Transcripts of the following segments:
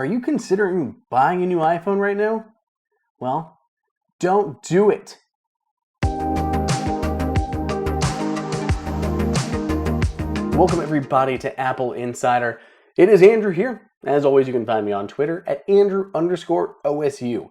Are you considering buying a new iPhone right now? Well, don't do it. Welcome everybody to Apple Insider. It is Andrew here. As always, you can find me on Twitter at Andrew_OSU.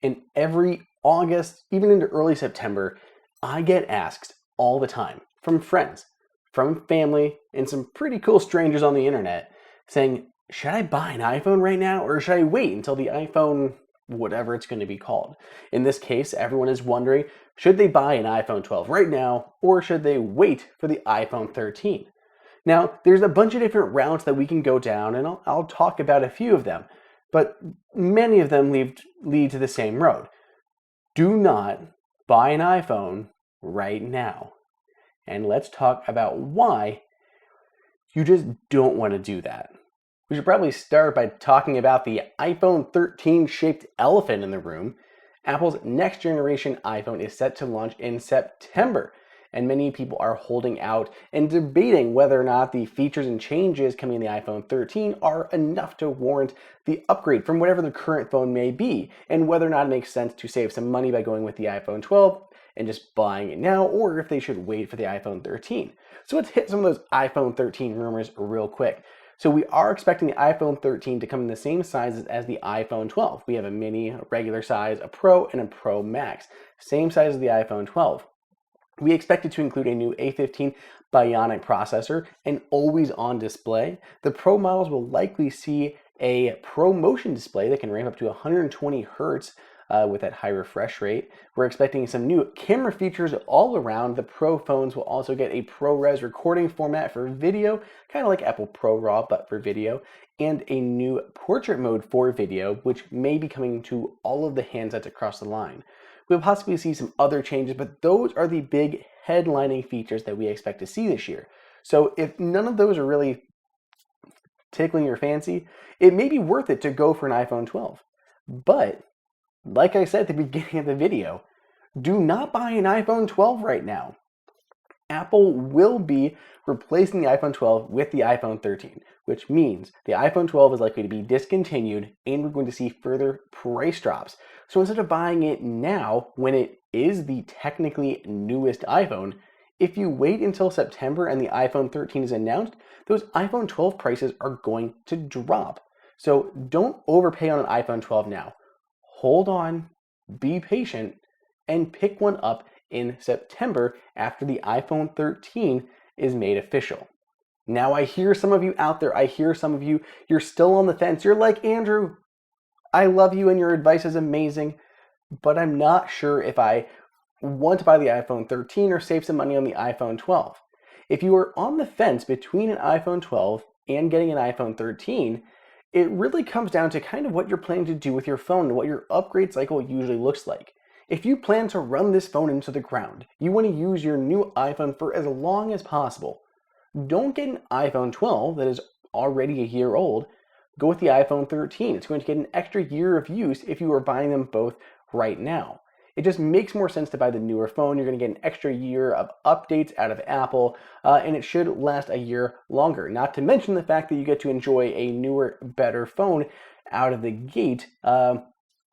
And every August, even into early September, I get asked all the time from friends, from family, and some pretty cool strangers on the internet saying, should I buy an iPhone right now or should I wait until the iPhone, whatever it's going to be called? In this case, everyone is wondering, should they buy an iPhone 12 right now or should they wait for the iPhone 13? Now, there's a bunch of different routes that we can go down, and I'll talk about a few of them, but many of them lead to the same road. Do not buy an iPhone right now. And let's talk about why you just don't want to do that. We should probably start by talking about the iPhone 13 shaped elephant in the room. Apple's next generation iPhone is set to launch in September, and many people are holding out and debating whether or not the features and changes coming in the iPhone 13 are enough to warrant the upgrade from whatever the current phone may be, and whether or not it makes sense to save some money by going with the iPhone 12 and just buying it now, or if they should wait for the iPhone 13. So let's hit some of those iPhone 13 rumors real quick. So we are expecting the iPhone 13 to come in the same sizes as the iPhone 12. We have a mini, a regular size, a Pro, and a Pro Max. Same size as the iPhone 12. We expect it to include a new A15 Bionic processor and always-on display. The Pro models will likely see a Pro Motion display that can ramp up to 120 Hz with that high refresh rate. We're expecting some new camera features all around. The Pro phones will also get a ProRes recording format for video, kind of like Apple ProRAW, but for video, and a new portrait mode for video, which may be coming to all of the handsets across the line. We'll possibly see some other changes, but those are the big headlining features that we expect to see this year. So if none of those are really tickling your fancy, it may be worth it to go for an iPhone 12. But like I said at the beginning of the video, do not buy an iPhone 12 right now. Apple will be replacing the iPhone 12 with the iPhone 13, which means the iPhone 12 is likely to be discontinued and we're going to see further price drops. So instead of buying it now, when it is the technically newest iPhone, if you wait until September and the iPhone 13 is announced, those iPhone 12 prices are going to drop. So don't overpay on an iPhone 12 now. Hold on, be patient, and pick one up in September after the iPhone 13 is made official. Now I hear some of you out there, you're still on the fence. You're like, Andrew, I love you and your advice is amazing, but I'm not sure if I want to buy the iPhone 13 or save some money on the iPhone 12. If you are on the fence between an iPhone 12 and getting an iPhone 13, it really comes down to kind of what you're planning to do with your phone and what your upgrade cycle usually looks like. If you plan to run this phone into the ground, you want to use your new iPhone for as long as possible, don't get an iPhone 12 that is already a year old. Go with the iPhone 13. It's going to get an extra year of use if you are buying them both right now. It just makes more sense to buy the newer phone. You're going to get an extra year of updates out of Apple, and it should last a year longer. Not to mention the fact that you get to enjoy a newer, better phone out of the gate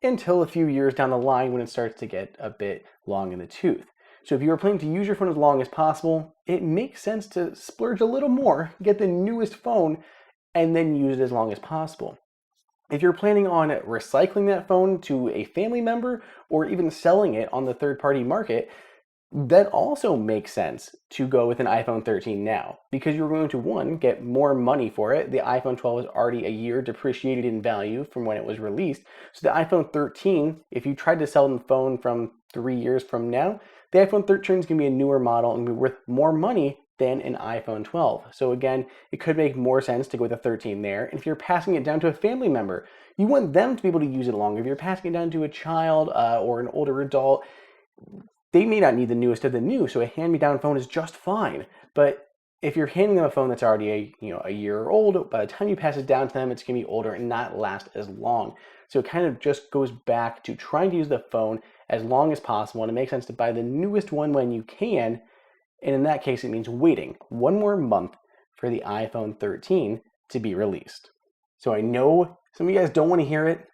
until a few years down the line when it starts to get a bit long in the tooth. So if you are planning to use your phone as long as possible, it makes sense to splurge a little more, get the newest phone, and then use it as long as possible. If you're planning on recycling that phone to a family member or even selling it on the third-party market, that also makes sense to go with an iPhone 13 now because you're going to, one, get more money for it. The iPhone 12 is already a year depreciated in value from when it was released. So the iPhone 13, if you tried to sell the phone from 3 years from now, the iPhone 13 is going to be a newer model and be worth more money than an iPhone 12. So again, it could make more sense to go with a 13 there. And if you're passing it down to a family member, you want them to be able to use it longer. If you're passing it down to a child or an older adult, they may not need the newest of the new, so a hand-me-down phone is just fine. But if you're handing them a phone that's already a year old, by the time you pass it down to them, it's going to be older and not last as long. So it kind of just goes back to trying to use the phone as long as possible, and it makes sense to buy the newest one when you can. And in that case, it means waiting one more month for the iPhone 13 to be released. So I know Some of you guys don't want to hear it.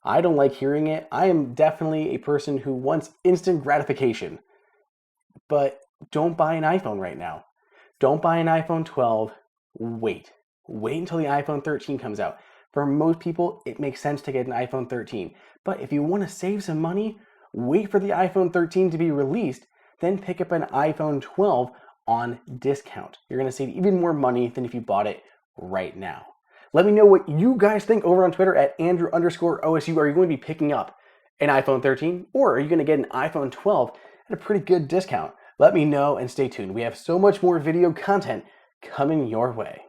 I don't like hearing it. I am definitely a person who wants instant gratification. But don't buy an iPhone right now. Don't buy an iPhone 12. Wait. Wait until the iPhone 13 comes out. For most people, it makes sense to get an iPhone 13. But if you want to save some money, wait for the iPhone 13 to be released, then pick up an iPhone 12 on discount. You're going to save even more money than if you bought it right now. Let me know what you guys think over on Twitter at Andrew_OSU. Are you going to be picking up an iPhone 13 or are you going to get an iPhone 12 at a pretty good discount? Let me know and stay tuned. We have so much more video content coming your way.